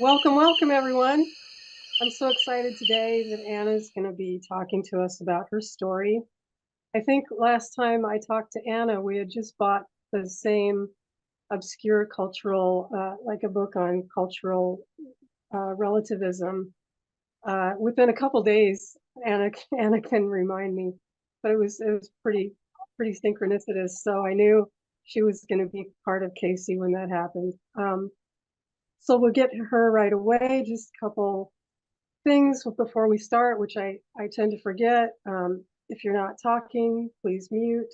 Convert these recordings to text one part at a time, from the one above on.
Welcome, welcome, everyone. I'm so excited today that Anna's going to be talking to us about her story. I think last time I talked to Anna, we had just bought the same obscure cultural, like a book on cultural relativism. Within a couple days, Anna can remind me, but it was pretty synchronicitous. So I knew she was going to be part of CASY when that happened. So we'll get to her right away. Just a couple things before we start, which I tend to forget. If you're not talking, please mute.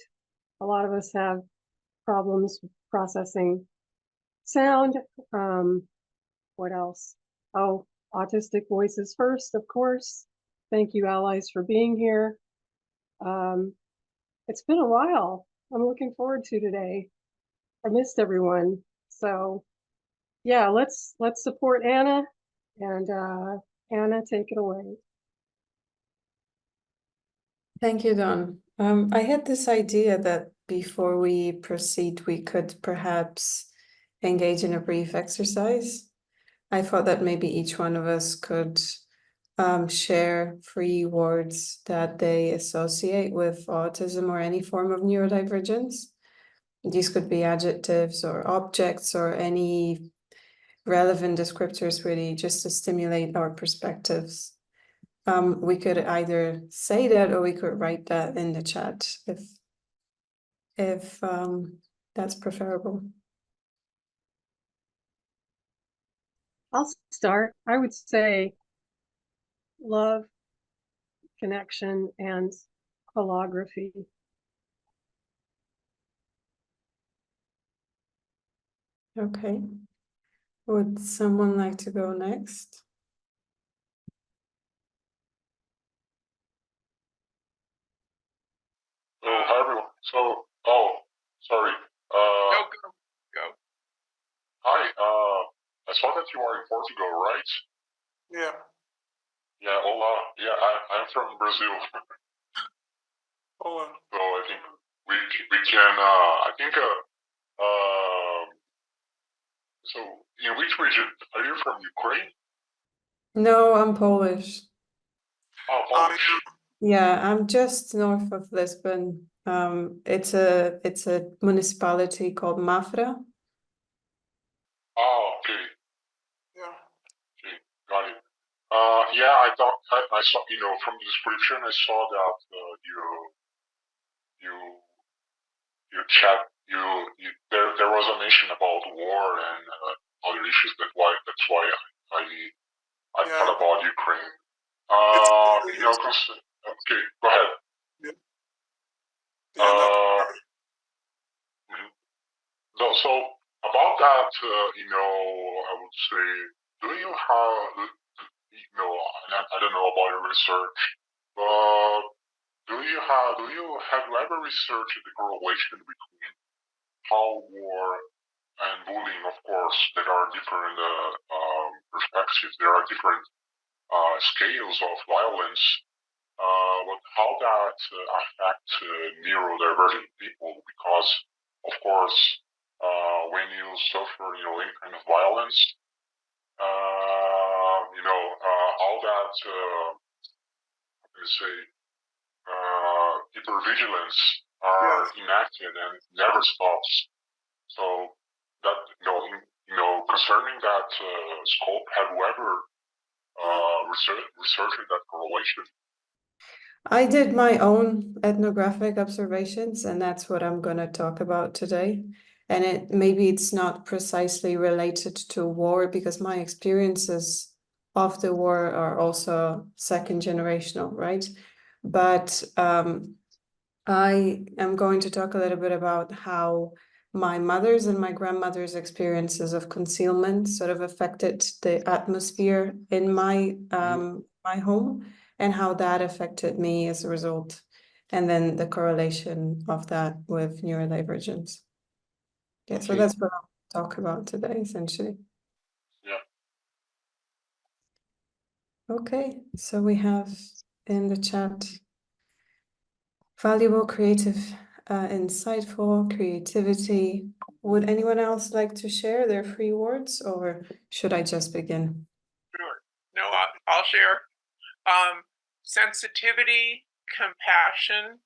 A lot of us have problems processing sound. What else? Oh, autistic voices first, of course. Thank you, allies, for being here. It's been a while. I'm looking forward to today. I missed everyone. So yeah, let's support Anna, and Anna, take it away. Thank you, Dawn. I had this idea that before we proceed, we could perhaps engage in a brief exercise. I thought that maybe each one of us could share 3 words that they associate with autism or any form of neurodivergence. These could be adjectives or objects or any relevant descriptors, really, just to stimulate our perspectives. We could either say that or we could write that in the chat if that's preferable. I'll start. I would say love, connection, and holography. Okay. Would someone like to go next? Hi everyone. Sorry. Go. Hi. I saw that you are in Portugal, right? Yeah. Yeah. Hola. Yeah, I'm from Brazil. Hola. So I think we can. I think. So in which region are you from? Ukraine? No, I'm Polish. Oh, Polish. Yeah, I'm just north of Lisbon. It's a municipality called Mafra. Oh, okay. Yeah. Okay, got it. Yeah, I thought I saw. From the description, I saw that you chat. There was a mention about war and other issues. That's why I Yeah. thought about Ukraine. Okay, go ahead. Yeah. So about that, I would say, do you have, I don't know about your research, but do you have ever researched the correlation between how war and bullying, of course, there are different perspectives, there are different scales of violence, but how that affects neurodivergent people? Because, of course, when you suffer, any kind of violence, all that, how can I say, hypervigilance are enacted and never stops. So that, concerning that scope, have you ever researched that correlation? I did my own ethnographic observations, and that's what I'm going to talk about today. And maybe it's not precisely related to war, because my experiences of the war are also second generational, right? But I am going to talk a little bit about how my mother's and my grandmother's experiences of concealment sort of affected the atmosphere in my my home, and how that affected me as a result, and then the correlation of that with neurodivergence. Yeah, so that's what I'll talk about today, essentially. Yeah. Okay, so we have in the chat valuable, creative, insightful, creativity, Would anyone else like to share their free words, or should I just begin? Sure. No, I'll share. Sensitivity, compassion,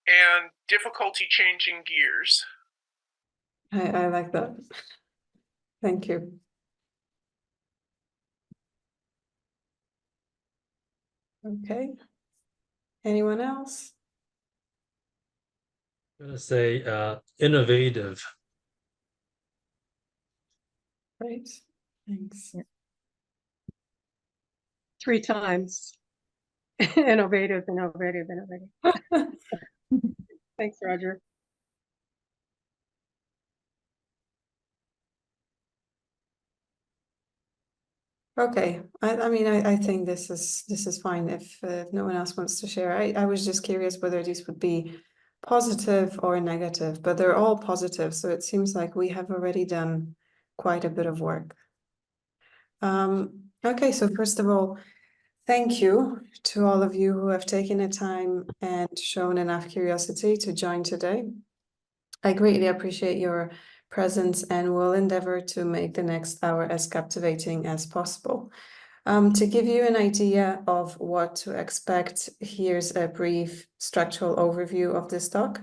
and difficulty changing gears. I like that. Thank you. Okay. Anyone else? I'm going to say innovative. Great. Thanks. 3 times. Innovative, innovative, innovative. Thanks, Roger. Okay, I think this is fine if no one else wants to share. I was just curious whether these would be positive or negative, but they're all positive, so it seems like we have already done quite a bit of work. Okay, so first of all, thank you to all of you who have taken the time and shown enough curiosity to join today. I greatly appreciate your presence and will endeavor to make the next hour as captivating as possible. To give you an idea of what to expect, here's a brief structural overview of this talk.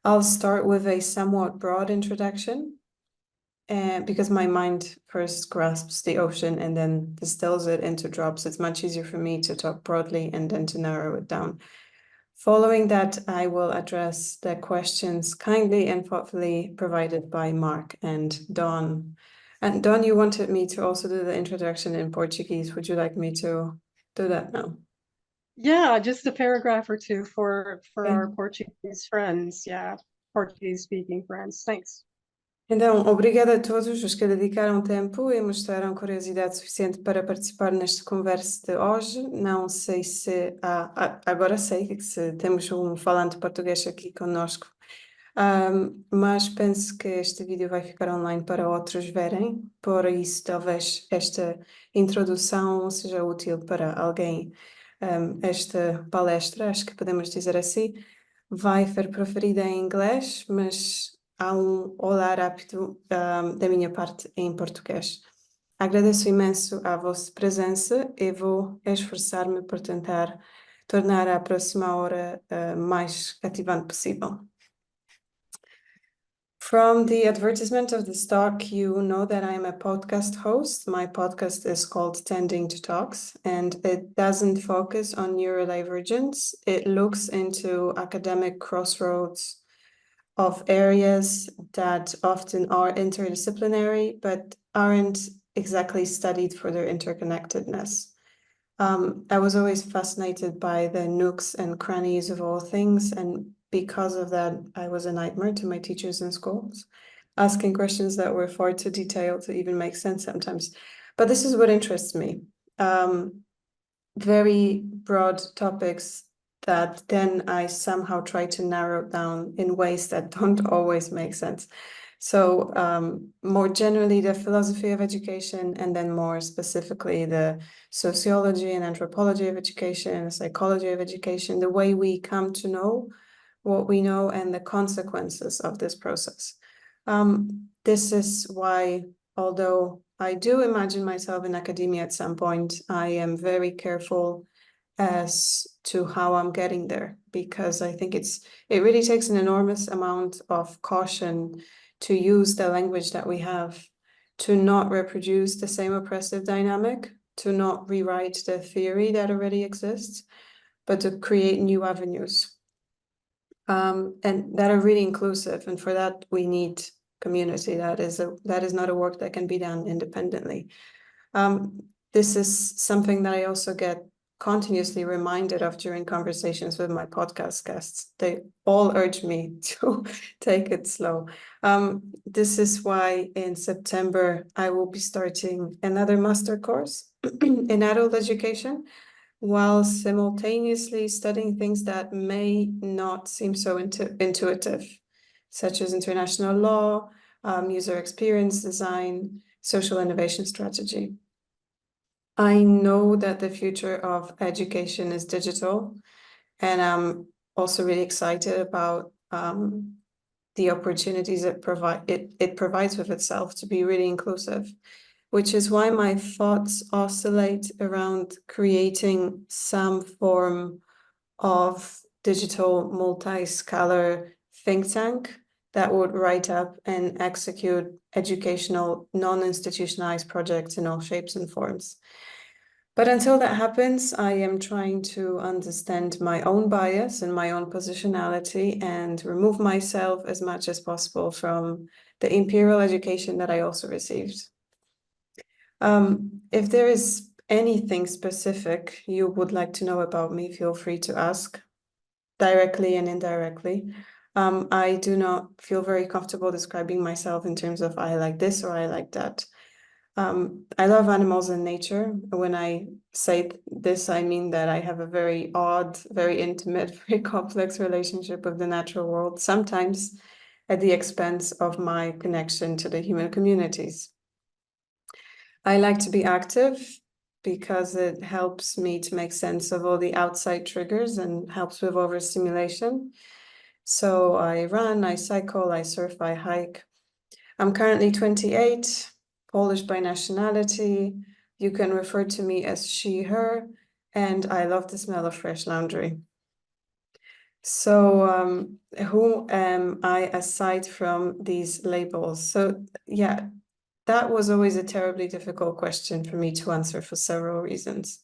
I'll start with a somewhat broad introduction, because my mind first grasps the ocean and then distills it into drops. It's much easier for me to talk broadly and then to narrow it down. Following that, I will address the questions kindly and thoughtfully provided by Mark and Dawn. And Dawn, you wanted me to also do the introduction in Portuguese. Would you like me to do that now? Yeah, just a paragraph or two for Okay. our Portuguese friends. Yeah, Portuguese speaking friends. Thanks. Então, obrigada a todos os que dedicaram tempo e mostraram curiosidade suficiente para participar nesta conversa de hoje. Não sei se agora sei que se temos um falante português aqui conosco, mas penso que este vídeo vai ficar online para outros verem, por isso talvez esta introdução seja útil para alguém. Esta palestra, acho que podemos dizer assim, vai ser proferida em inglês, mas há olá rápido da minha parte em português. Agradeço imenso a vossa presença e vou esforçar-me por tentar tornar a próxima hora mais cativante possível. From the advertisement of this talk, you know that I'm a podcast host. My podcast is called Tending to Talks, and it doesn't focus on neurodivergence. It looks into academic crossroads of areas that often are interdisciplinary, but aren't exactly studied for their interconnectedness. I was always fascinated by the nooks and crannies of all things, and because of that, I was a nightmare to my teachers in schools, asking questions that were far too detailed to even make sense sometimes. But this is what interests me. Very broad topics that then I somehow try to narrow down in ways that don't always make sense. So more generally, the philosophy of education, and then more specifically, the sociology and anthropology of education, the psychology of education, the way we come to know what we know and the consequences of this process. This is why, although I do imagine myself in academia at some point, I am very careful as to how I'm getting there, because I think it really takes an enormous amount of caution to use the language that we have, to not reproduce the same oppressive dynamic, to not rewrite the theory that already exists, but to create new avenues. And that are really inclusive. And for that, we need community. That is not a work that can be done independently. This is something that I also get continuously reminded of during conversations with my podcast guests. They all urge me to take it slow. This is why in September, I will be starting another master course in adult education, while simultaneously studying things that may not seem so intuitive, such as international law, user experience design, social innovation strategy. I know that the future of education is digital, and I'm also really excited about the opportunities it provides with itself to be really inclusive, which is why my thoughts oscillate around creating some form of digital multi-scalar think tank that would write up and execute educational, non-institutionalized projects in all shapes and forms. But until that happens, I am trying to understand my own bias and my own positionality and remove myself as much as possible from the imperial education that I also received. If there is anything specific you would like to know about me, feel free to ask directly and indirectly. I do not feel very comfortable describing myself in terms of I like this or I like that. I love animals and nature. When I say this, I mean that I have a very odd, very intimate, very complex relationship with the natural world, sometimes at the expense of my connection to the human communities. I like to be active because it helps me to make sense of all the outside triggers and helps with overstimulation. So I run, I cycle, I surf, I hike. I'm currently 28, Polish by nationality. You can refer to me as she, her, and I love the smell of fresh laundry. So who am I aside from these labels? So yeah, that was always a terribly difficult question for me to answer for several reasons.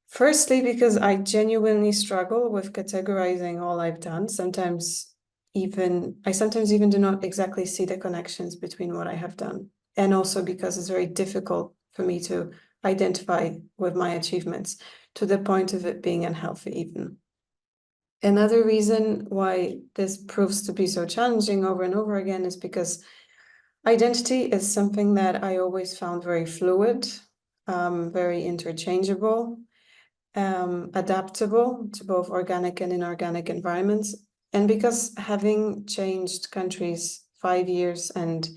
Firstly, because I genuinely struggle with categorizing all I've done. I sometimes even do not exactly see the connections between what I have done. And also because it's very difficult for me to identify with my achievements to the point of it being unhealthy even. Another reason why this proves to be so challenging over and over again is because identity is something that I always found very fluid, very interchangeable, adaptable to both organic and inorganic environments. And because having changed countries 5 years and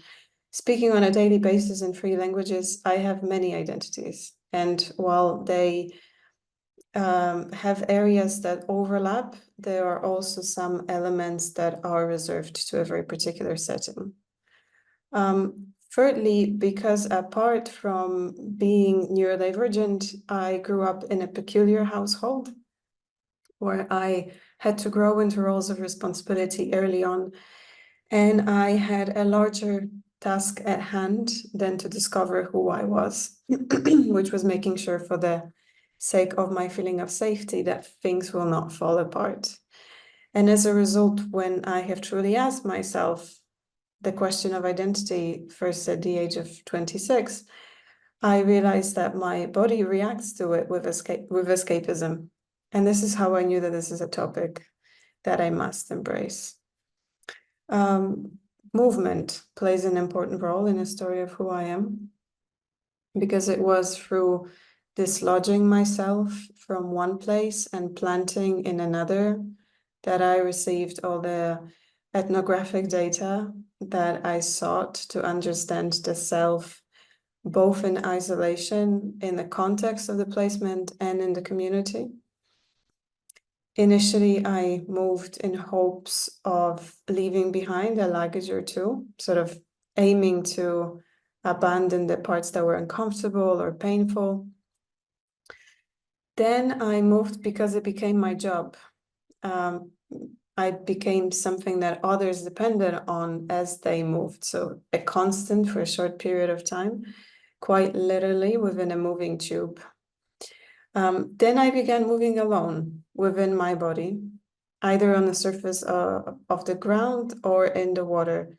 speaking on a daily basis in 3 languages, I have many identities. And while they have areas that overlap, there are also some elements that are reserved to a very particular setting. Thirdly, because apart from being neurodivergent, I grew up in a peculiar household where I had to grow into roles of responsibility early on, and I had a larger task at hand than to discover who I was, which was making sure for the sake of my feeling of safety that things will not fall apart. And as a result, when I have truly asked myself the question of identity first at the age of 26, I realized that my body reacts to it with escapism. And this is how I knew that this is a topic that I must embrace. Movement plays an important role in the story of who I am, because it was through dislodging myself from one place and planting in another that I received all the ethnographic data that I sought to understand the self, both in isolation, in the context of the placement, and in the community. Initially, I moved in hopes of leaving behind a luggage or two, sort of aiming to abandon the parts that were uncomfortable or painful. Then I moved because it became my job. I became something that others depended on as they moved. So a constant for a short period of time, quite literally within a moving tube. Then I began moving alone within my body, either on the surface of the ground or in the water,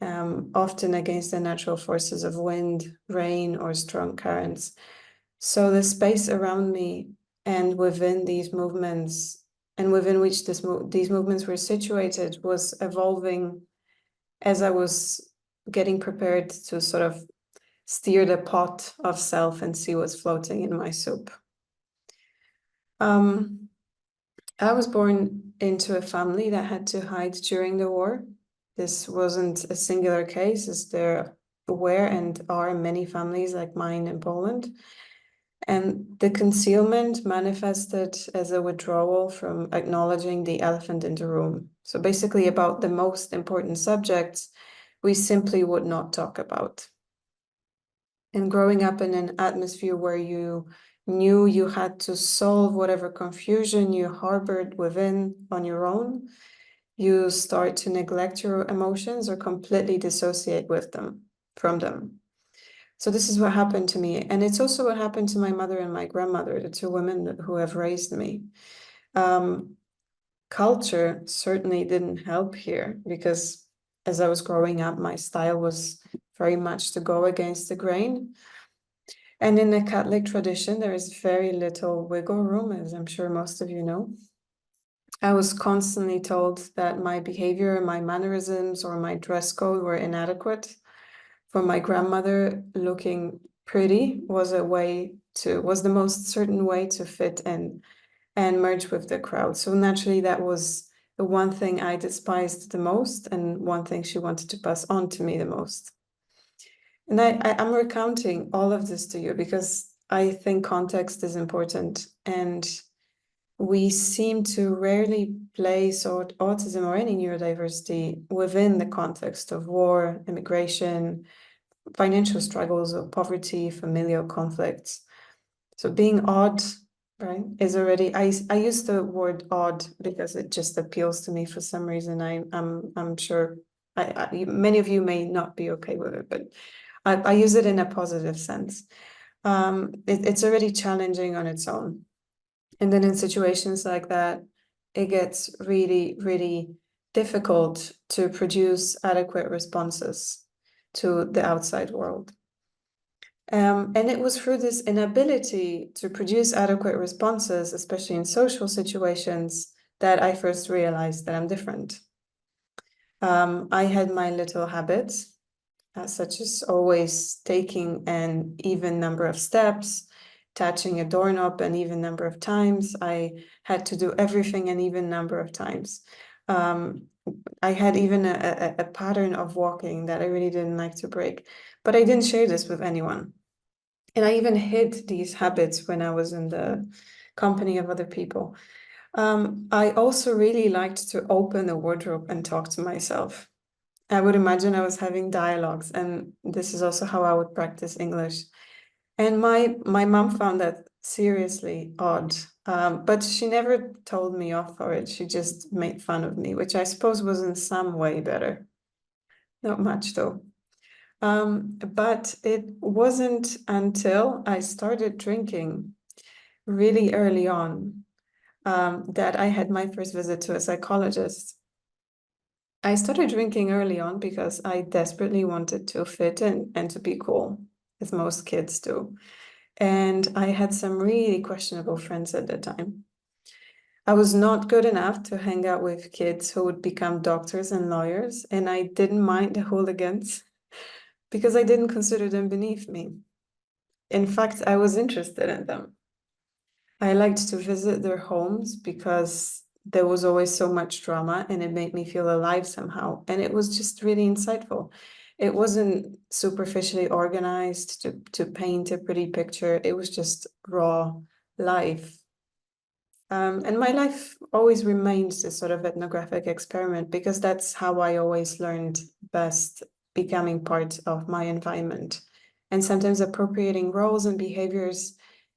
often against the natural forces of wind, rain, or strong currents. So the space around me and within these movements, and within which these movements were situated, was evolving as I was getting prepared to sort of steer the pot of self and see what's floating in my soup. I was born into a family that had to hide during the war. This wasn't a singular case, as there were and are many families like mine in Poland. And the concealment manifested as a withdrawal from acknowledging the elephant in the room. So basically about the most important subjects, we simply would not talk about. And growing up in an atmosphere where you knew you had to solve whatever confusion you harbored within on your own, you start to neglect your emotions or completely dissociate from them. So this is what happened to me. And it's also what happened to my mother and my grandmother, the two women who have raised me. Culture certainly didn't help here, because as I was growing up, my style was very much to go against the grain. And in the Catholic tradition, there is very little wiggle room, as I'm sure most of you know. I was constantly told that my behavior, my mannerisms, or my dress code were inadequate. For my grandmother, looking pretty was the most certain way to fit in and merge with the crowd. So naturally, that was the one thing I despised the most, and one thing she wanted to pass on to me the most. And I'm recounting all of this to you because I think context is important, and we seem to rarely place autism or any neurodiversity within the context of war, immigration, financial struggles or poverty, familial conflicts. So being odd, right, is already, I use the word odd because it just appeals to me for some reason. I'm sure many of you may not be okay with it, but I use it in a positive sense. It's already challenging on its own. And then in situations like that, it gets really, really difficult to produce adequate responses to the outside world. And it was through this inability to produce adequate responses, especially in social situations, that I first realized that I'm different. I had my little habits, such as always taking an even number of steps, touching a doorknob an even number of times. I had to do everything an even number of times. I had even a pattern of walking that I really didn't like to break, but I didn't share this with anyone. And I even hid these habits when I was in the company of other people. I also really liked to open a wardrobe and talk to myself. I would imagine I was having dialogues, and this is also how I would practice English. And my mom found that seriously odd, but she never told me off for it. She just made fun of me, which I suppose was in some way better. Not much though. But it wasn't until I started drinking really early on that I had my first visit to a psychologist. I started drinking early on because I desperately wanted to fit in and to be cool, as most kids do. And I had some really questionable friends at the time. I was not good enough to hang out with kids who would become doctors and lawyers, and I didn't mind the hooligans because I didn't consider them beneath me. In fact, I was interested in them. I liked to visit their homes because there was always so much drama and it made me feel alive somehow. And it was just really insightful. It wasn't superficially organized to paint a pretty picture. It was just raw life. And my life always remains this sort of ethnographic experiment because that's how I always learned best, becoming part of my environment and sometimes appropriating roles and behaviors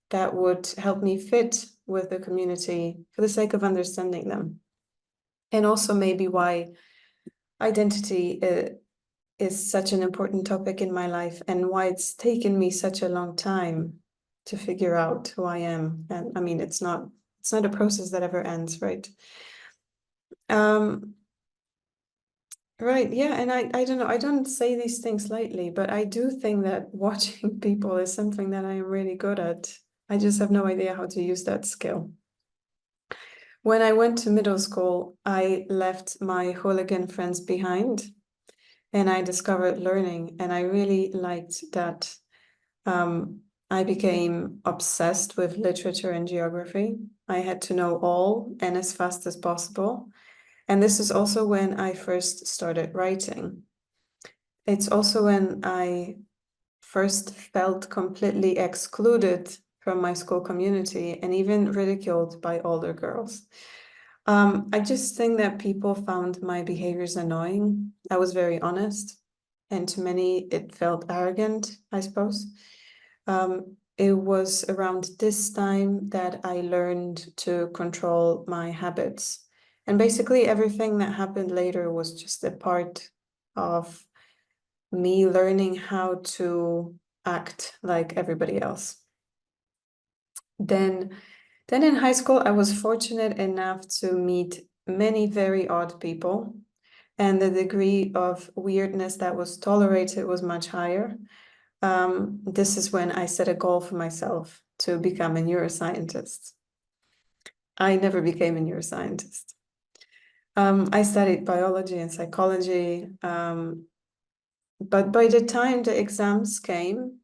that would help me fit with the community for the sake of understanding them. And also maybe why identity is such an important topic in my life and why it's taken me such a long time to figure out who I am. And I mean, it's not a process that ever ends, right? Right, yeah, and I don't know, I don't say these things lightly, but I do think that watching people is something that I am really good at. I just have no idea how to use that skill. When I went to middle school, I left my hooligan friends behind and I discovered learning, and I really liked that. I became obsessed with literature and geography. I had to know all and as fast as possible. And this is also when I first started writing. It's also when I first felt completely excluded from my school community and even ridiculed by older girls. I just think that people found my behaviors annoying. I was very honest, and to many it felt arrogant, I suppose. It was around this time that I learned to control my habits. And basically everything that happened later was just a part of me learning how to act like everybody else. Then in high school, I was fortunate enough to meet many very odd people, and the degree of weirdness that was tolerated was much higher. This is when I set a goal for myself to become a neuroscientist. I never became a neuroscientist. I studied biology and psychology, but by the time the exams came,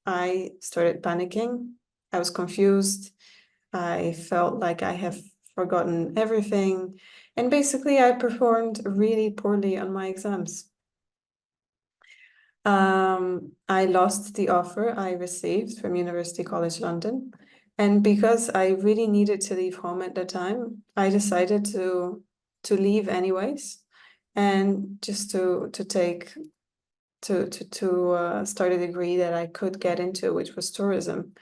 I started panicking. I was confused. I felt like I have forgotten everything. And basically, I performed really poorly on my exams. I lost the offer I received from University College London. And because I really needed to leave home at the time, I decided to leave anyways, and just to start a degree that I could get into, which was tourism.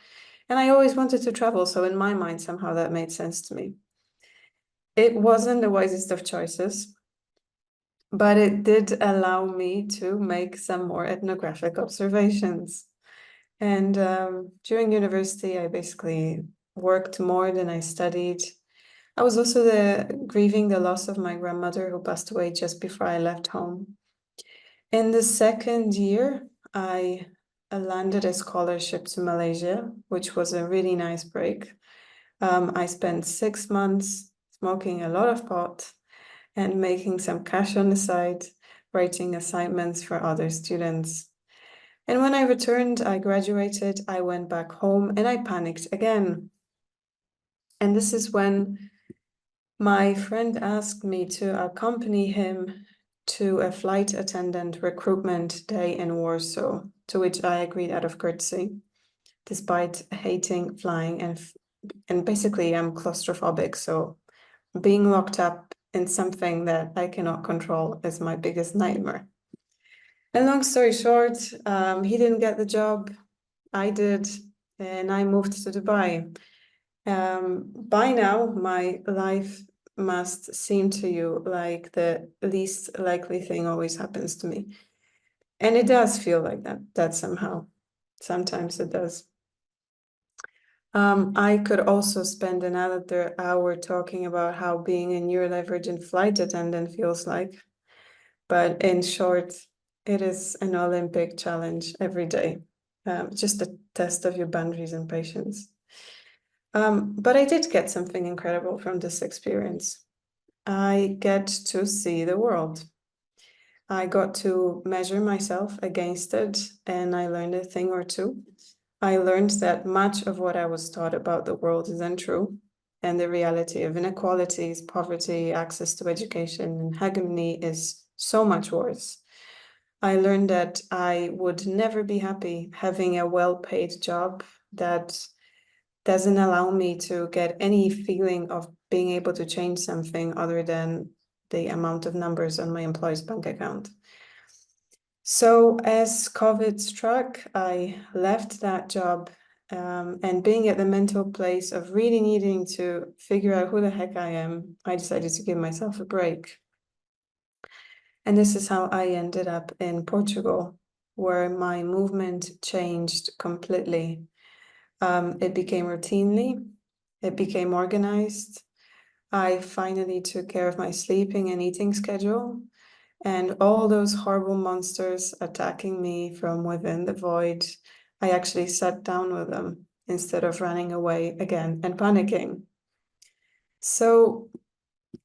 And I always wanted to travel, so in my mind, somehow that made sense to me. It wasn't the wisest of choices, but it did allow me to make some more ethnographic observations. And during university, I basically worked more than I studied. I was also grieving the loss of my grandmother, who passed away just before I left home. In the second year, I landed a scholarship to Malaysia, which was a really nice break. I spent 6 months smoking a lot of pot and making some cash on the side, writing assignments for other students. And when I returned, I graduated, I went back home and I panicked again. And this is when my friend asked me to accompany him to a flight attendant recruitment day in Warsaw, to which I agreed out of courtesy, despite hating flying and basically I'm claustrophobic, so being locked up in something that I cannot control is my biggest nightmare. And long story short, he didn't get the job, I did, and I moved to Dubai. By now, my life must seem to you like the least likely thing always happens to me. And it does feel like that somehow. Sometimes it does. I could also spend another hour talking about how being a neurodivergent flight attendant feels like. But in short, it is an Olympic challenge every day. Just a test of your boundaries and patience. But I did get something incredible from this experience. I get to see the world. I got to measure myself against it, and I learned a thing or two. I learned that much of what I was taught about the world is untrue, and the reality of inequalities, poverty, access to education, and hegemony is so much worse. I learned that I would never be happy having a well-paid job that doesn't allow me to get any feeling of being able to change something other than the amount of numbers on my employee's bank account. So as COVID struck, I left that job, and being at the mental place of really needing to figure out who the heck I am, I decided to give myself a break. And this is how I ended up in Portugal, where my movement changed completely. It became routinely, it became organized. I finally took care of my sleeping and eating schedule, and all those horrible monsters attacking me from within the void, I actually sat down with them instead of running away again and panicking. So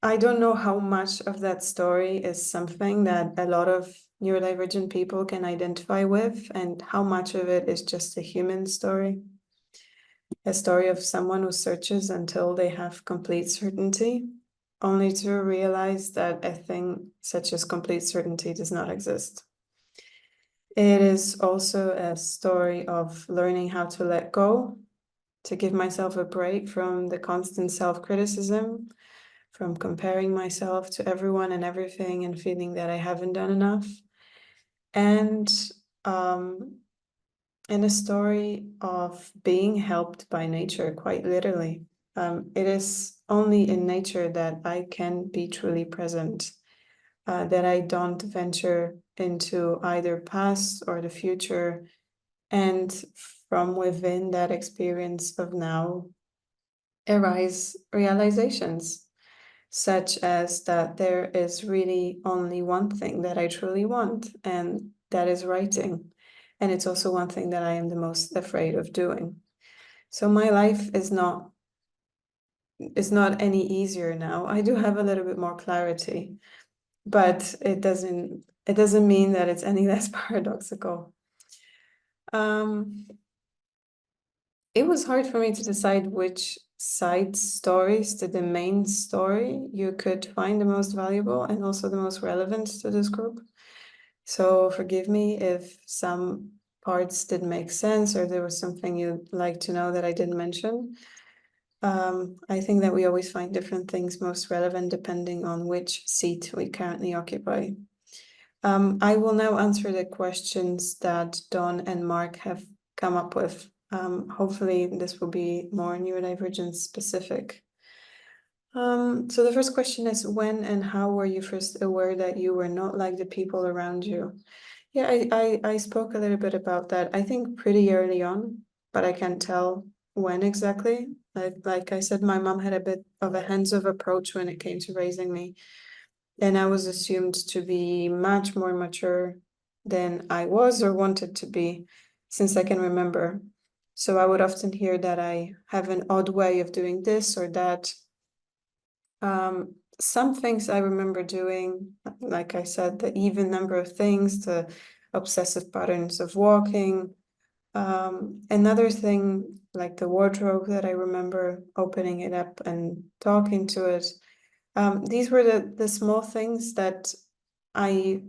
I don't know how much of that story is something that a lot of neurodivergent people can identify with, and how much of it is just a human story. A story of someone who searches until they have complete certainty, only to realize that a thing such as complete certainty does not exist. It is also a story of learning how to let go, to give myself a break from the constant self-criticism, from comparing myself to everyone and everything and feeling that I haven't done enough. And a story of being helped by nature, quite literally. It is only in nature that I can be truly present, that I don't venture into either past or the future, and from within that experience of now arise realizations, such as that there is really only one thing that I truly want, and that is writing. And it's also one thing that I am the most afraid of doing. So my life is not any easier now. I do have a little bit more clarity, but it doesn't mean that it's any less paradoxical. It was hard for me to decide which side stories to the main story you could find the most valuable and also the most relevant to this group. So forgive me if some parts didn't make sense or there was something you'd like to know that I didn't mention. I think that we always find different things most relevant depending on which seat we currently occupy. I will now answer the questions that Dawn and Mark have come up with. Hopefully this will be more neurodivergent specific. So the first question is, when and how were you first aware that you were not like the people around you? Yeah, I spoke a little bit about that. I think pretty early on, but I can't tell when exactly. Like I said, my mom had a bit of a hands-off approach when it came to raising me. And I was assumed to be much more mature than I was or wanted to be since I can remember. So I would often hear that I have an odd way of doing this or that. Some things I remember doing, like I said, the even number of things, the obsessive patterns of walking. Another thing, like the wardrobe, that I remember opening it up and talking to it. These were the small things that I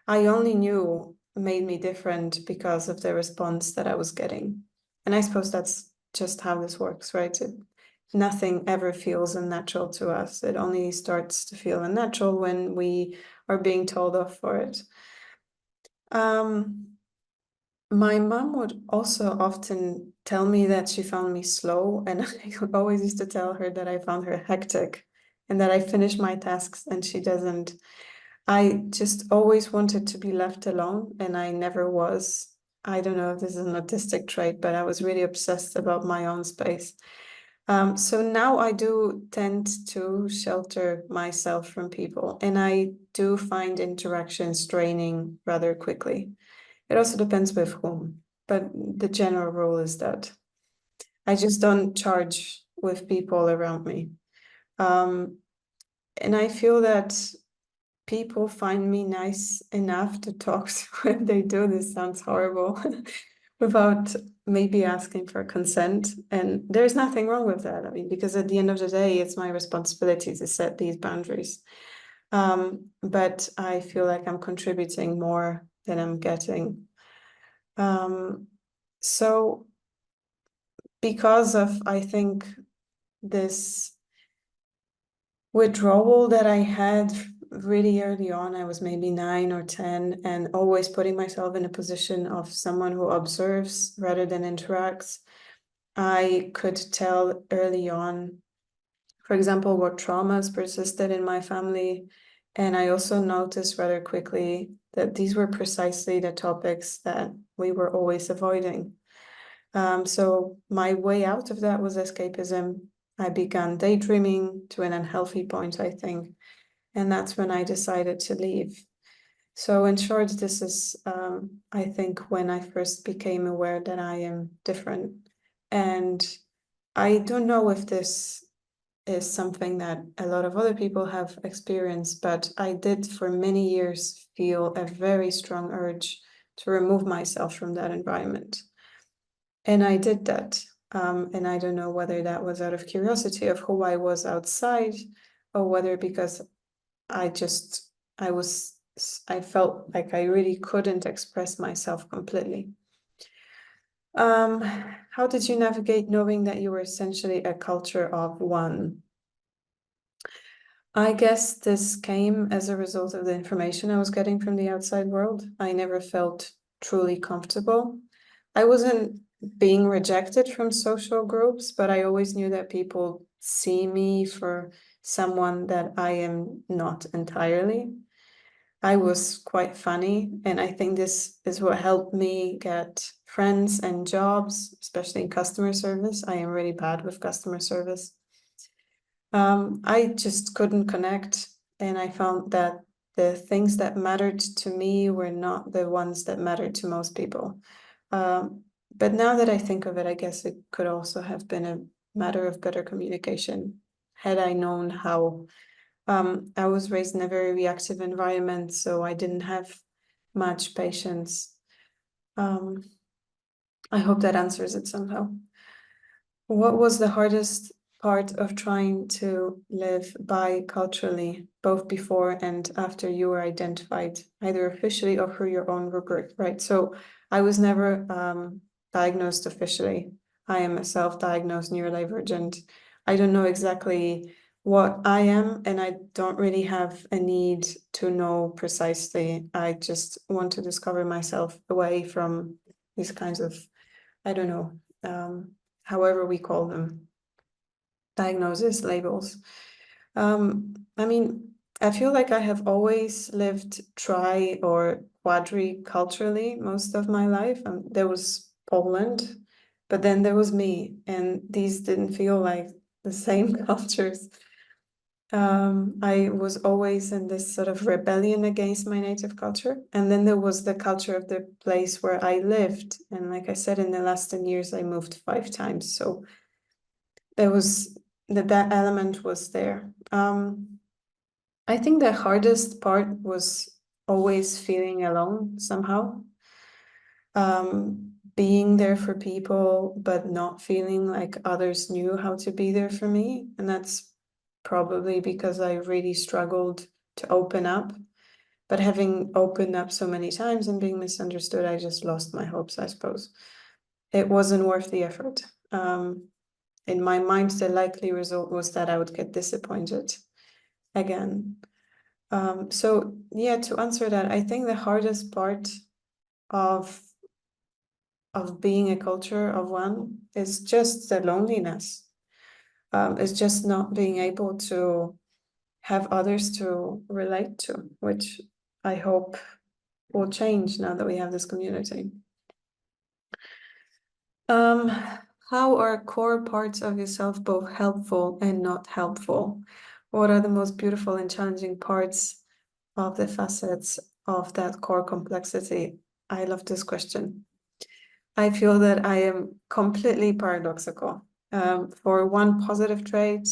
only knew made me different because of the response that I was getting. And I suppose that's just how this works, right? Nothing ever feels unnatural to us. It only starts to feel unnatural when we are being told off for it. My mom would also often tell me that she found me slow, and I always used to tell her that I found her hectic and that I finish my tasks and she doesn't. I just always wanted to be left alone, and I never was. I don't know if this is an autistic trait, but I was really obsessed about my own space. So now I do tend to shelter myself from people, and I do find interactions draining rather quickly. It also depends with whom, but the general rule is that I just don't charge with people around me. And I feel that people find me nice enough to talk to when they do. This sounds horrible. Without maybe asking for consent. And there's nothing wrong with that. I mean, because at the end of the day, it's my responsibility to set these boundaries. But I feel like I'm contributing more than I'm getting. So because of, I think, this withdrawal that I had really early on, I was maybe 9 or 10, and always putting myself in a position of someone who observes rather than interacts. I could tell early on, for example, what traumas persisted in my family. And I also noticed rather quickly that these were precisely the topics that we were always avoiding. So my way out of that was escapism. I began daydreaming to an unhealthy point, I think. And that's when I decided to leave. So in short, this is, I think, when I first became aware that I am different. And I don't know if this is something that a lot of other people have experienced, but I did for many years feel a very strong urge to remove myself from that environment. And I did that. And I don't know whether that was out of curiosity of who I was outside, or whether because I felt like I really couldn't express myself completely. How did you navigate knowing that you were essentially a culture of one? I guess this came as a result of the information I was getting from the outside world. I never felt truly comfortable. I wasn't being rejected from social groups, but I always knew that people see me for someone that I am not entirely. I was quite funny, and I think this is what helped me get friends and jobs, especially in customer service. I am really bad with customer service. I just couldn't connect, and I found that the things that mattered to me were not the ones that mattered to most people. But now that I think of it, I guess it could also have been a matter of better communication. Had I known how, I was raised in a very reactive environment, so I didn't have much patience. I hope that answers it somehow. What was the hardest part of trying to live biculturally, both before and after you were identified, either officially or through your own rubric, right? So I was never diagnosed officially. I am a self-diagnosed neurodivergent. I don't know exactly what I am, and I don't really have a need to know precisely. I just want to discover myself away from these kinds of, I don't know, however we call them, diagnosis, labels. I mean, I feel like I have always lived tri or quadriculturally most of my life. There was Poland, but then there was me, and these didn't feel like the same cultures. I was always in this sort of rebellion against my native culture. And then there was the culture of the place where I lived. And like I said, in the last 10 years, I moved 5 times. So there was that element was there. I think the hardest part was always feeling alone somehow. Being there for people, but not feeling like others knew how to be there for me. And that's probably because I really struggled to open up. But having opened up so many times and being misunderstood, I just lost my hopes, I suppose. It wasn't worth the effort. In my mind, the likely result was that I would get disappointed again. So yeah, to answer that, I think the hardest part of being a culture of one is just the loneliness. It's just not being able to have others to relate to, which I hope will change now that we have this community. How are core parts of yourself both helpful and not helpful? What are the most beautiful and challenging parts of the facets of that core complexity? I love this question. I feel that I am completely paradoxical. For one positive trait,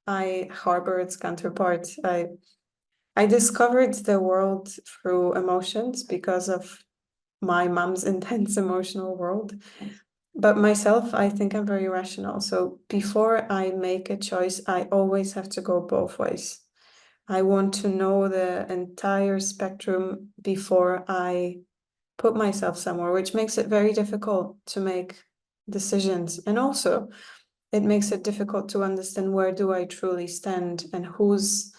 I harbor its counterpart. I discovered the world through emotions because of my mom's intense emotional world. But myself, I think I'm very rational. So before I make a choice, I always have to go both ways. I want to know the entire spectrum before I put myself somewhere, which makes it very difficult to make decisions. And also, it makes it difficult to understand where do I truly stand and whose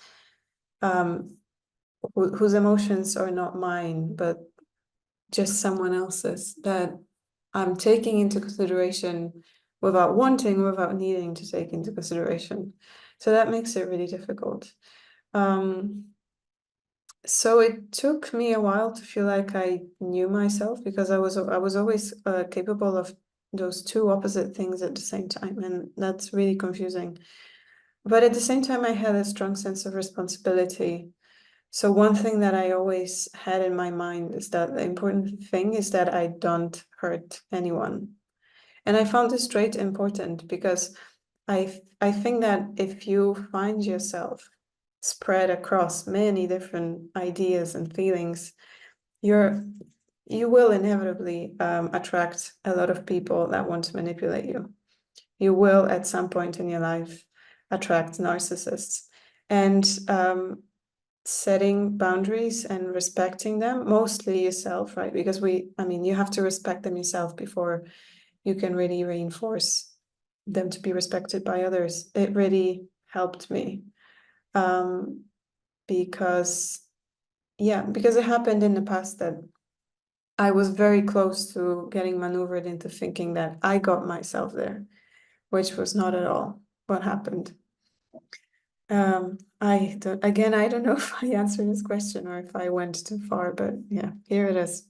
emotions are not mine, but just someone else's that I'm taking into consideration without wanting, without needing to take into consideration. So that makes it really difficult. So it took me a while to feel like I knew myself, because I was always capable of those two opposite things at the same time, and that's really confusing. But at the same time, I had a strong sense of responsibility. So one thing that I always had in my mind is that the important thing is that I don't hurt anyone. And I found this trait important because I think that if you find yourself spread across many different ideas and feelings, you will inevitably attract a lot of people that want to manipulate you. You will at some point in your life attract narcissists. And setting boundaries and respecting them, mostly yourself, right? Because you have to respect them yourself before you can really reinforce them to be respected by others. It really helped me. Because it happened in the past that I was very close to getting maneuvered into thinking that I got myself there, which was not at all what happened. I don't know if I answered this question or if I went too far, but yeah, here it is.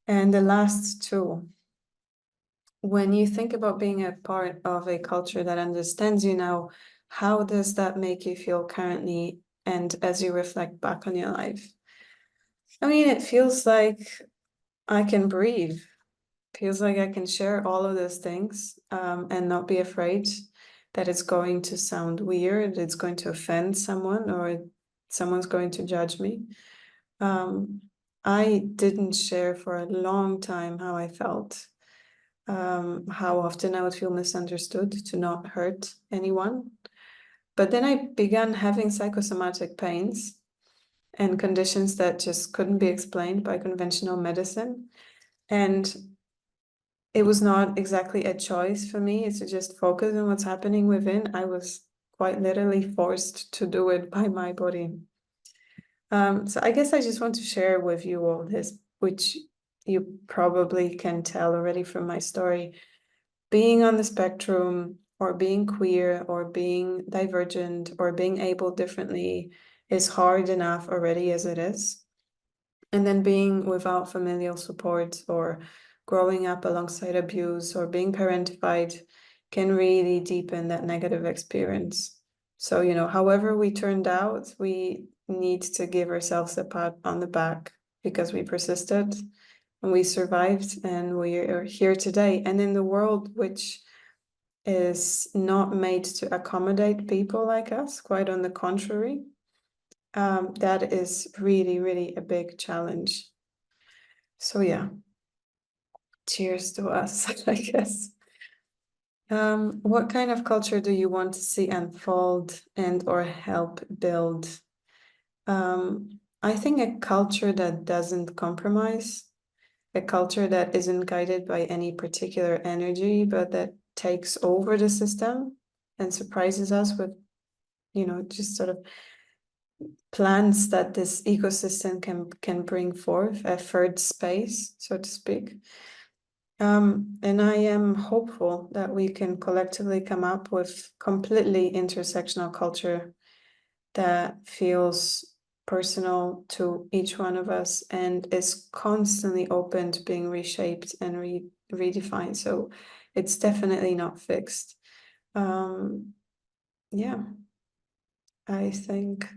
And the last two. When you think about being a part of a culture that understands you now, how does that make you feel currently and as you reflect back on your life? I mean, it feels like I can breathe. Feels like I can share all of those things and not be afraid that it's going to sound weird, it's going to offend someone, or someone's going to judge me. I didn't share for a long time how I felt, how often I would feel misunderstood to not hurt anyone. But then I began having psychosomatic pains and conditions that just couldn't be explained by conventional medicine. And it was not exactly a choice for me to just focus on what's happening within. I was quite literally forced to do it by my body. So I guess I just want to share with you all this, which you probably can tell already from my story. Being on the spectrum, or being queer, or being divergent, or being able differently is hard enough already as it is. And then being without familial support, or growing up alongside abuse, or being parentified can really deepen that negative experience. So, however we turned out, we need to give ourselves a pat on the back because we persisted and we survived and we are here today. And in the world which is not made to accommodate people like us, quite on the contrary, that is really, really a big challenge. So yeah, cheers to us, I guess. What kind of culture do you want to see unfold and or help build? I think a culture that doesn't compromise, a culture that isn't guided by any particular energy, but that takes over the system and surprises us with, just sort of plans that this ecosystem can bring forth, a third space, so to speak. And I am hopeful that we can collectively come up with completely intersectional culture that feels personal to each one of us and is constantly open to being reshaped and redefined. So it's definitely not fixed. Yeah, I think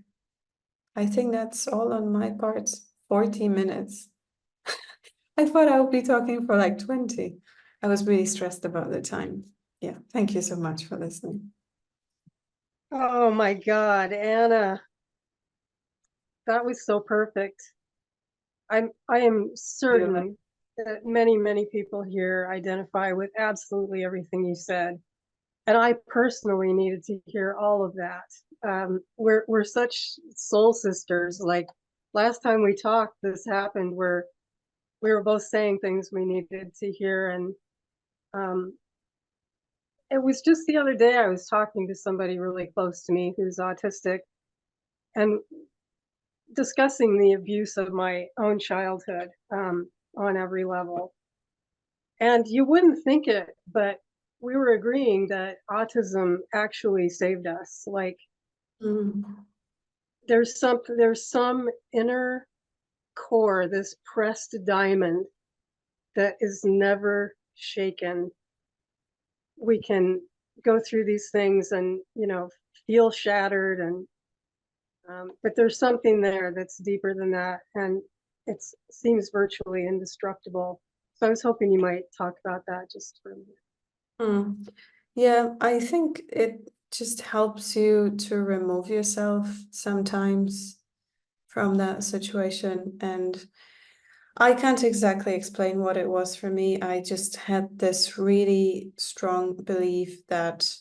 that's all on my part. 40 minutes. I thought I would be talking for like 20. I was really stressed about the time. Yeah, thank you so much for listening. Oh my God, Anna, that was so perfect. I am certain that many, many people here identify with absolutely everything you said. And I personally needed to hear all of that. We're such soul sisters. Like last time we talked, this happened where we were both saying things we needed to hear. And it was just the other day I was talking to somebody really close to me who's autistic and discussing the abuse of my own childhood on every level. And you wouldn't think it, but we were agreeing that autism actually saved us. Like there's some inner core, this pressed diamond that is never shaken. We can go through these things and feel shattered, and but there's something there that's deeper than that, and it seems virtually indestructible. So I was hoping you might talk about that just for a minute. Yeah, I think it just helps you to remove yourself sometimes from that situation. And I can't exactly explain what it was for me. I just had this really strong belief that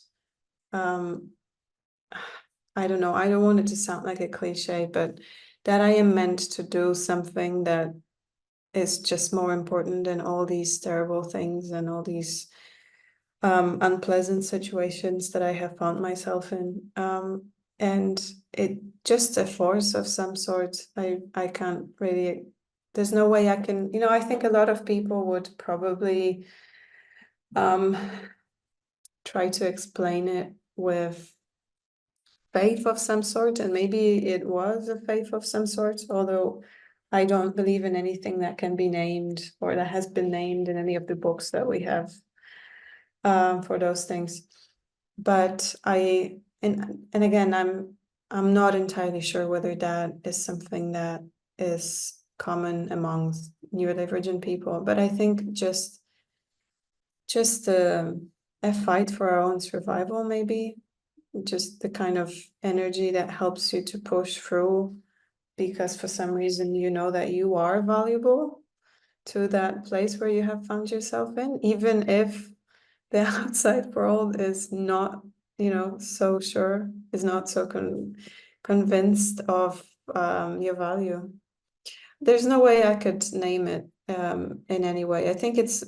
I I don't know, I don't want it to sound like a cliche, but that I am meant to do something that is just more important than all these terrible things and all these unpleasant situations that I have found myself in. And it just a force of some sort. I can't really, there's no way I can, I think a lot of people would probably try to explain it with faith of some sort, and maybe it was a faith of some sort, although I don't believe in anything that can be named or that has been named in any of the books that we have for those things. But and again, I'm not entirely sure whether that is something that is common among neurodivergent people, but I think just a fight for our own survival, maybe just the kind of energy that helps you to push through because for some reason you know that you are valuable to that place where you have found yourself in, even if the outside world is not, so sure, is not so convinced of your value. There's no way I could name it in any way. I think it's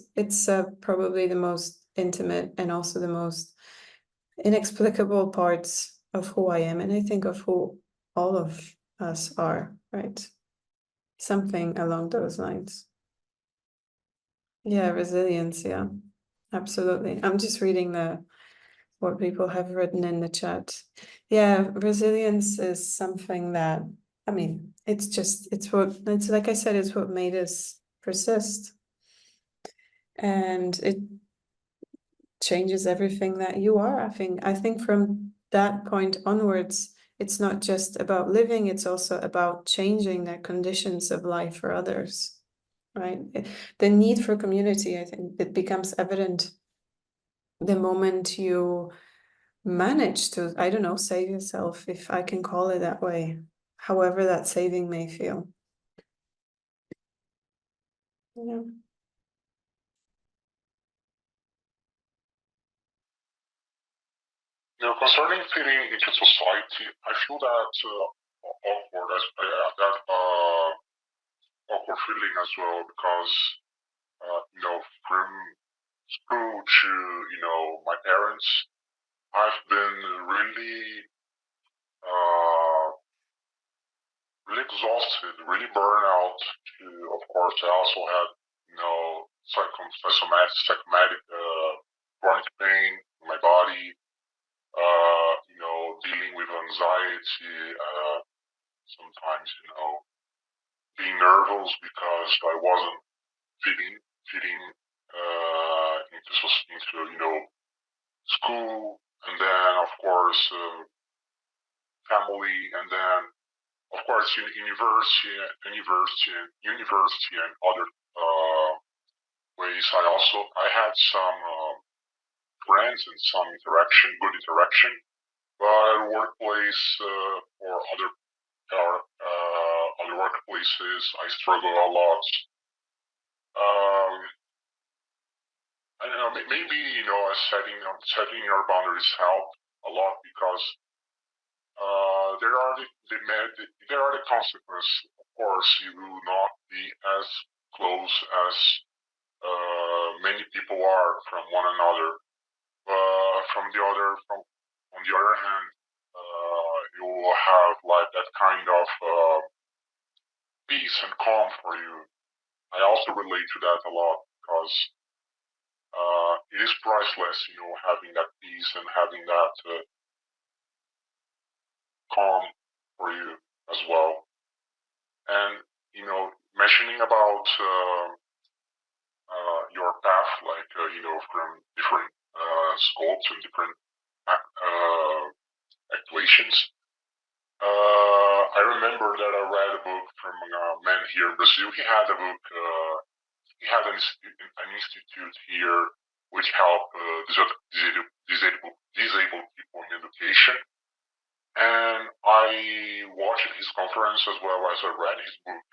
probably the most intimate and also the most inexplicable parts of who I am, and I think of who all of us are, right? Something along those lines. Yeah, resilience, yeah, absolutely. I'm just reading what people have written in the chat. Yeah, resilience is something that, I mean, it's like I said, it's what made us persist. And it changes everything that you are. I think from that point onwards, it's not just about living, it's also about changing the conditions of life for others, right? The need for community, I think it becomes evident the moment you manage to, I don't know, save yourself, if I can call it that way, however that saving may feel. Yeah. Concerning fitting into society, I feel that that awkward feeling as well, because from school to my parents, I've been really really exhausted, really burned out. Of course, I also had psychomatic chronic pain in my body. Dealing with anxiety, sometimes, being nervous because I wasn't fitting into school, and then of course family, and then of course university and other ways. I had some friends and some good interaction, but at workplace or other workplaces, I struggle a lot. I don't know, maybe setting your boundaries help a lot, because there are the consequences. Of course, you will not be as close as many people are from one another. On the other hand, you will have like that kind of peace and calm for you. I also relate to that a lot, because it is priceless, having that peace and having that calm for you as well. And mentioning about your path, like from different scopes and different actuations. I remember that I read a book from a man here in Brazil. He had a book. He had an institute here which helped disabled people in education. And I watched his conference as well as I read his book.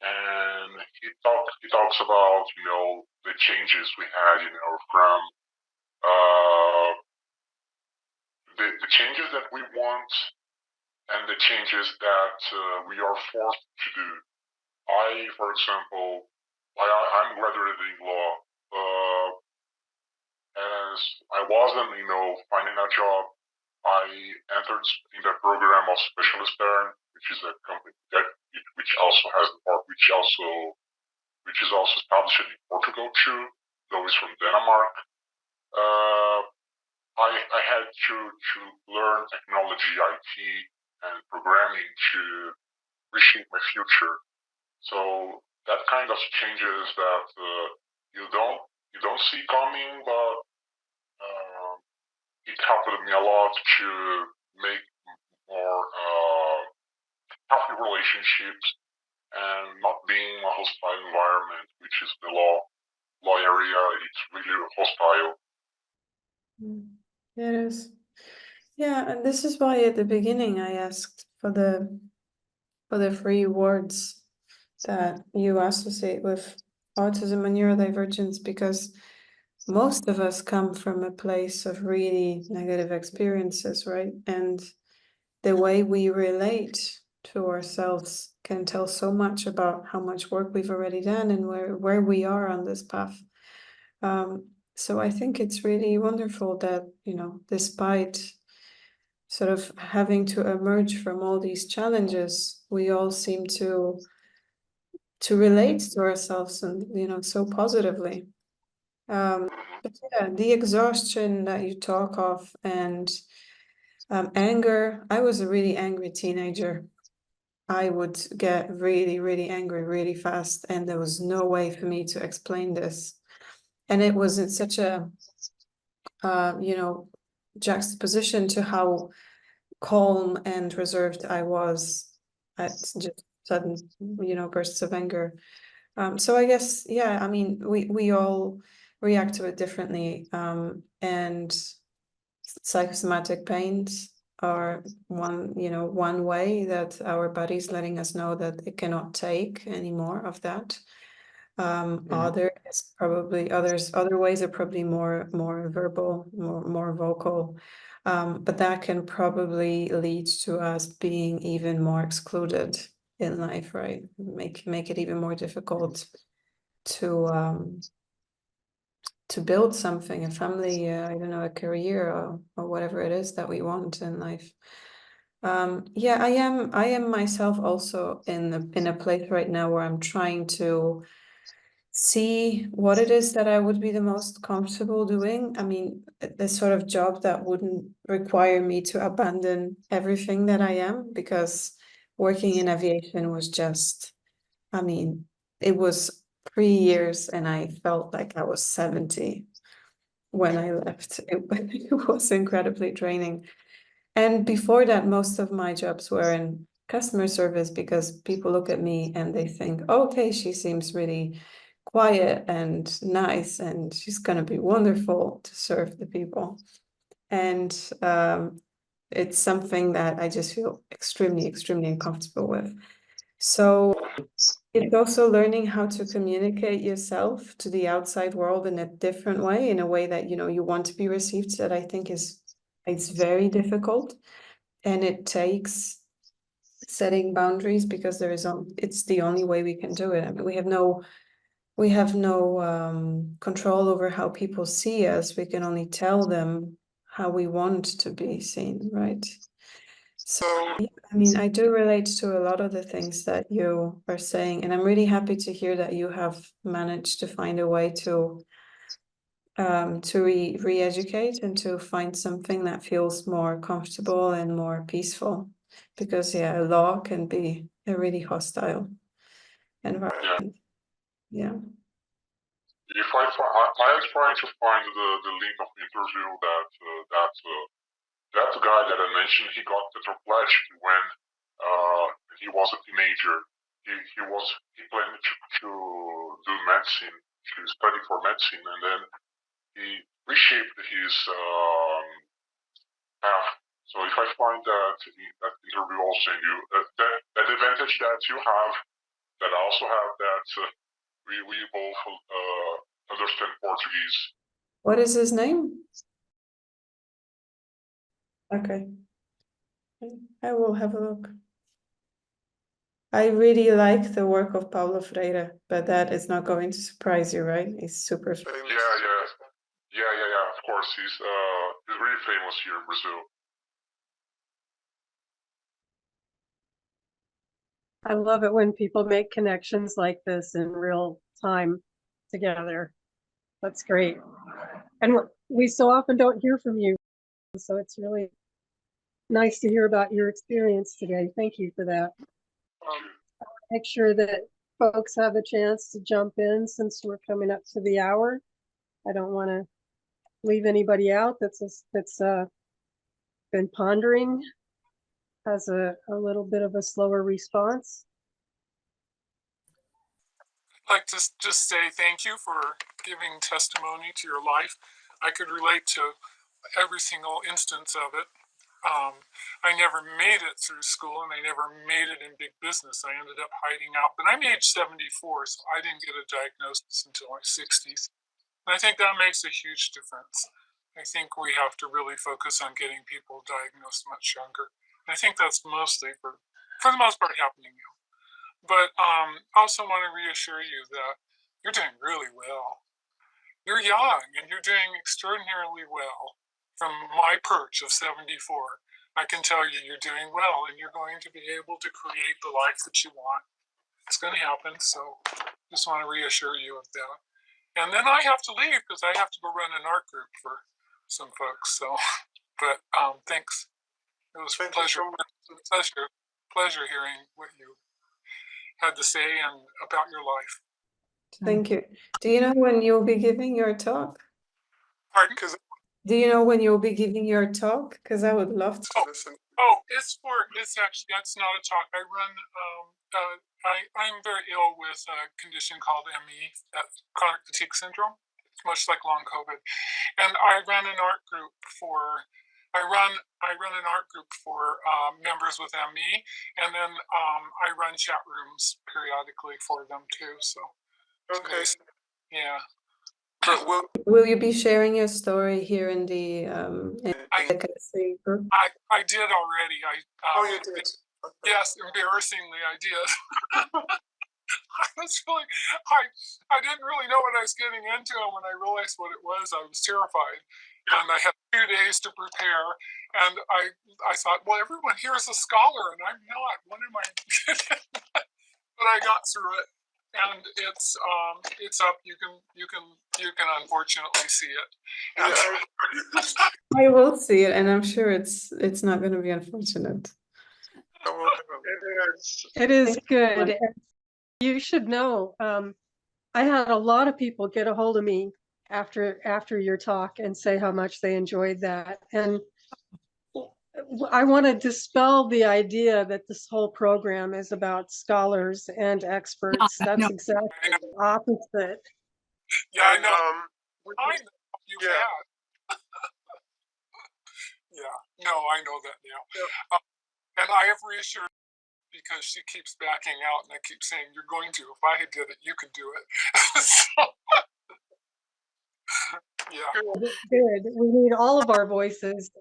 And he talks about the changes we had from the the changes that we want and the changes that we are forced to do. For example, I'm graduated in law. As I wasn't, finding a job, I entered in the program of specialist there, which is a company which also has which is also established in Portugal too, though it's from Denmark. I had to learn technology, IT, and programming to reshape my future. So that kind of changes that you don't see coming, but it helped me a lot to make more healthy relationships and not being a hostile environment, which is the law area. It's really hostile. Yeah, it is. Yeah, and this is why at the beginning I asked for the 3 words that you associate with autism and neurodivergence, because most of us come from a place of really negative experiences, right? And the way we relate to ourselves can tell so much about how much work we've already done and where we are on this path. So I think it's really wonderful that, despite sort of having to emerge from all these challenges, we all seem to relate to ourselves and, so positively. But yeah, the exhaustion that you talk of and anger, I was a really angry teenager. I would get really, really angry really fast, and there was no way for me to explain this. And it was in such a, juxtaposition to how calm and reserved I was at just sudden, bursts of anger. So I guess, yeah, I mean, we all react to it differently. And psychosomatic pains are one way that our body's letting us know that it cannot take any more of that. Other ways are probably more verbal, more vocal. But that can probably lead to us being even more excluded in life, right? Make it even more difficult to build something, a family, a career, or whatever it is that we want in life. Yeah, I am myself also in a place right now where I'm trying to see what it is that I would be the most comfortable doing. I mean, the sort of job that wouldn't require me to abandon everything that I am, because working in aviation was just, I mean, it was 3 years and I felt like I was 70 when I left. It was incredibly draining. And before that, most of my jobs were in customer service, because people look at me and they think, okay, she seems really quiet and nice and she's going to be wonderful to serve the people. And it's something that I just feel extremely, extremely uncomfortable with. So it's also learning how to communicate yourself to the outside world in a different way, in a way that, you want to be received, that I think it's very difficult. And it takes setting boundaries, because it's the only way we can do it. I mean, we have no control over how people see us. We can only tell them how we want to be seen, right? So, yeah, I mean, I do relate to a lot of the things that you are saying, and I'm really happy to hear that you have managed to find a way to re-educate and to find something that feels more comfortable and more peaceful, because yeah, law can be a really hostile environment. Yeah. If I am trying to find the link of interview that guy that I mentioned, he got tetraplegic when he was a teenager. He planned to do medicine, to study for medicine, and then he reshaped his path. So if I find that interview, I'll send you that advantage that you have, that I also have, that we both understand Portuguese. What is his name? Okay. I will have a look. I really like the work of Paulo Freire, but that is not going to surprise you, right? He's super. Yeah. Of course, he's really famous here in Brazil. I love it when people make connections like this in real time together. That's great. And we so often don't hear from you, so it's really nice to hear about your experience today. Thank you for that. Make sure that folks have a chance to jump in since we're coming up to the hour. I don't want to leave anybody out that's been pondering, has a little bit of a slower response. I'd like to just say thank you for giving testimony to your life. I could relate to every single instance of it. I never made it through school, and I never made it in big business. I ended up hiding out, but I'm age 74, so I didn't get a diagnosis until my 60s. And I think that makes a huge difference. I think we have to really focus on getting people diagnosed much younger. And I think that's mostly, for the most part, happening now. But I also want to reassure you that you're doing really well. You're young, and you're doing extraordinarily well. From my perch of 74, I can tell you you're doing well, and you're going to be able to create the life that you want. It's going to happen, so just want to reassure you of that. And then I have to leave because I have to go run an art group for some folks. So, but thanks. It was a pleasure hearing what you had to say and about your life. Thank you. Do you know when you'll be giving your talk? Pardon? Because Do you know when you'll be giving your talk? Because I would love to listen. It's actually, that's not a talk. I run, I'm very ill with a condition called ME, chronic fatigue syndrome, much like long COVID. And I run an art group for, members with ME, and then I run chat rooms periodically for them too. So, okay. Yeah. But will you be sharing your story here in the CASY group? I did already. You did? Okay. Yes, embarrassingly, I did. I didn't really know what I was getting into, and when I realized what it was, I was terrified. And I had 2 days to prepare, and I thought, well, everyone here is a scholar, and I'm not. What am I? But I got through it. And it's up. You can unfortunately see it. I will see it, and I'm sure it's not going to be unfortunate. It is good. You should know. I had a lot of people get a hold of me after your talk and say how much they enjoyed that. And I want to dispel the idea that this whole program is about scholars and experts. That's exactly the opposite. Yeah, I know. I know you can. Yeah, no, I know that now. And I have reassured because she keeps backing out, and I keep saying, "You're going to. If I did it, you could do it." So, yeah. Good. We need all of our voices.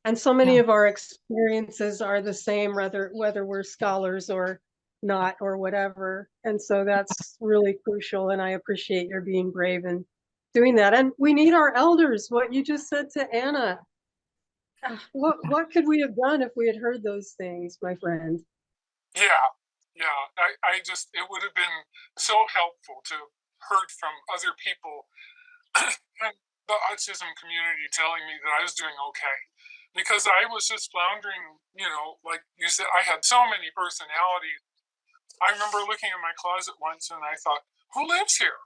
And so many of our experiences are the same, whether we're scholars or not or whatever. And so that's really crucial. And I appreciate your being brave and doing that. And we need our elders. What you just said to Anna. What could we have done if we had heard those things, my friend? Yeah. It would have been so helpful to have heard from other people and the autism community telling me that I was doing okay. Because I was just floundering, like you said, I had so many personalities. I remember looking at my closet once and I thought, who lives here?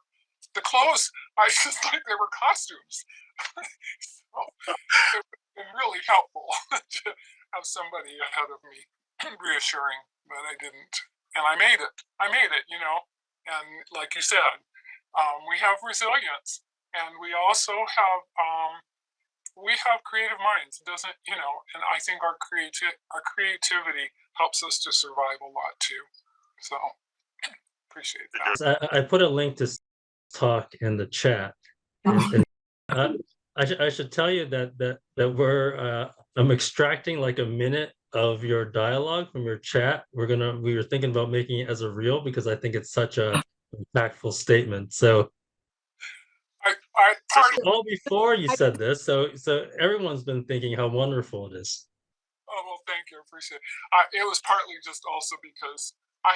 The clothes, I just thought they were costumes. So it would have been really helpful to have somebody ahead of me reassuring, but I didn't. And I made it. And like you said, we have resilience, and we also have creative minds. It doesn't, and I think our creativity helps us to survive a lot too. So appreciate that. I put a link to talk in the chat. And I should tell you that we're I'm extracting like a minute of your dialogue from your chat. We were thinking about making it as a reel because I think it's such a impactful statement. So all before you said this, so everyone's been thinking how wonderful it is. Oh, well, thank you. I appreciate it. It was partly just also because I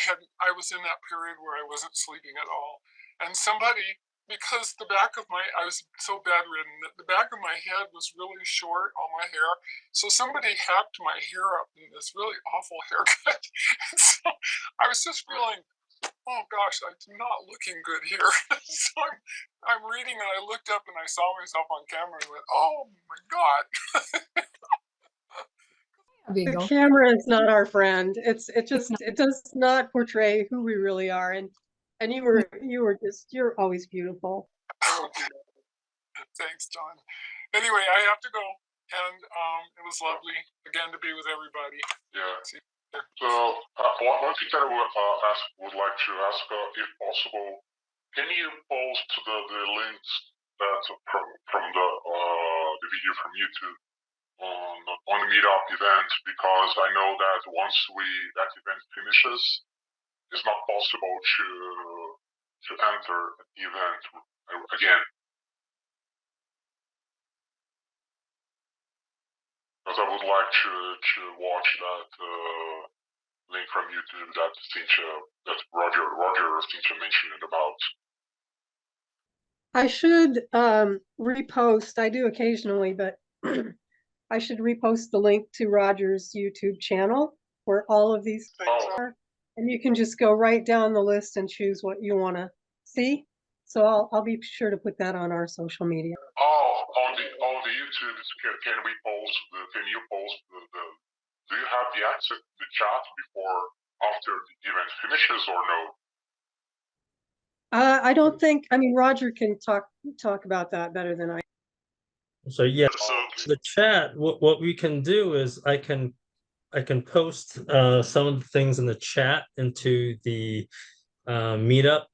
was in that period where I wasn't sleeping at all. And somebody, because I was so bedridden that the back of my head was really short, all my hair. So somebody hacked my hair up in this really awful haircut. And so I was just feeling, oh gosh, I'm not looking good here. So I'm reading and I looked up and I saw myself on camera and went, oh my God. The camera is not our friend. It does not portray who we really are. And you're always beautiful. Thanks, John. Anyway, I have to go, and it was lovely again to be with everybody. Yeah. See you there. So one thing that I would like to ask, if possible, can you post the links that from the video from YouTube on the meetup event, because I know that once that event finishes, it's not possible to enter the event again. Because I would like to watch that link from YouTube that Roger or Cynthia mentioned about. I should repost. I do occasionally, but I should repost the link to Roger's YouTube channel where all of these things are. And you can just go right down the list and choose what you want to see. So I'll be sure to put that on our social media. Oh, on the YouTube, can you post do you have the access to the chat after the event finishes or no? I don't think, Roger can talk about that better than I. So yeah, the chat, what we can do is I can post some of the things in the chat into the meetup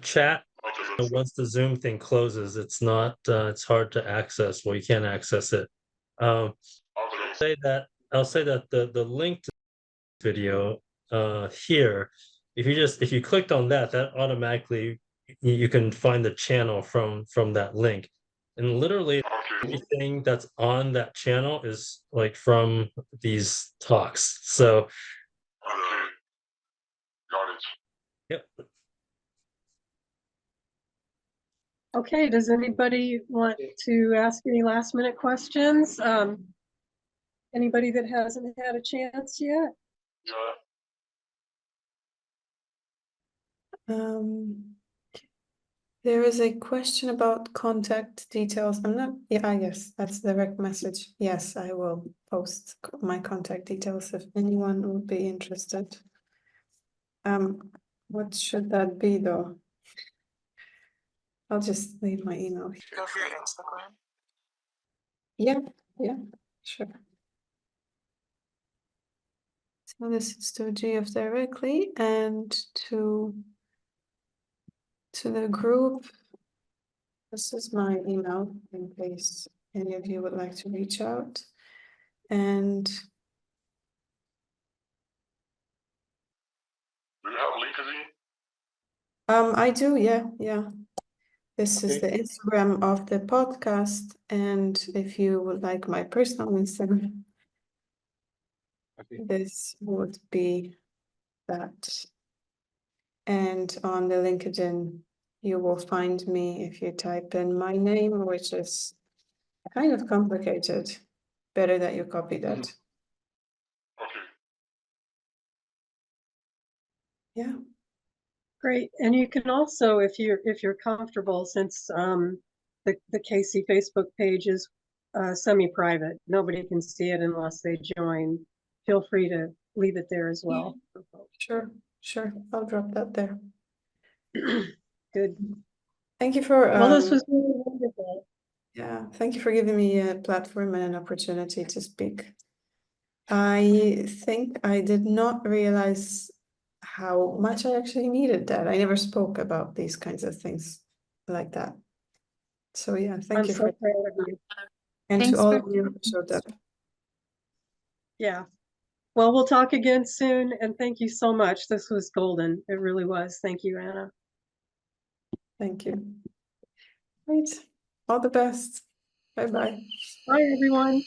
chat. So once the Zoom thing closes, it's hard to access. Well, you can't access it. I'll say that the link to the video here, if you clicked on that automatically you can find the channel from that link. And literally everything that's on that channel is like from these talks. So got it. Yep. Okay, does anybody want to ask any last minute questions? Anybody that hasn't had a chance yet? Yeah. There is a question about contact details. Yes, that's the direct message. Yes, I will post my contact details if anyone would be interested. What should that be though? I'll just leave my email here. Go for your Instagram. Yeah, sure. So this is to GF directly and to the group. This is my email in case any of you would like to reach out. And do you have LinkedIn? I do, yeah. This is the Instagram of the podcast, and if you would like my personal Instagram, this would be that. And on the LinkedIn, you will find me if you type in my name, which is kind of complicated. Better that you copy that. Okay. Yeah. Great. And you can also, if you're comfortable, since the CASY Facebook page is semi-private, nobody can see it unless they join. Feel free to leave it there as well. Sure. I'll drop that there. Good. Thank you for Well, this was really wonderful. Yeah, thank you for giving me a platform and an opportunity to speak. I think I did not realize how much I actually needed that. I never spoke about these kinds of things like that. So yeah, thank you I'm so proud of you. and to all of you who showed up. Yeah. Well, we'll talk again soon, and thank you so much. This was golden. It really was. Thank you, Anna. Thank you. Right. All the best. Bye-bye. Bye, everyone.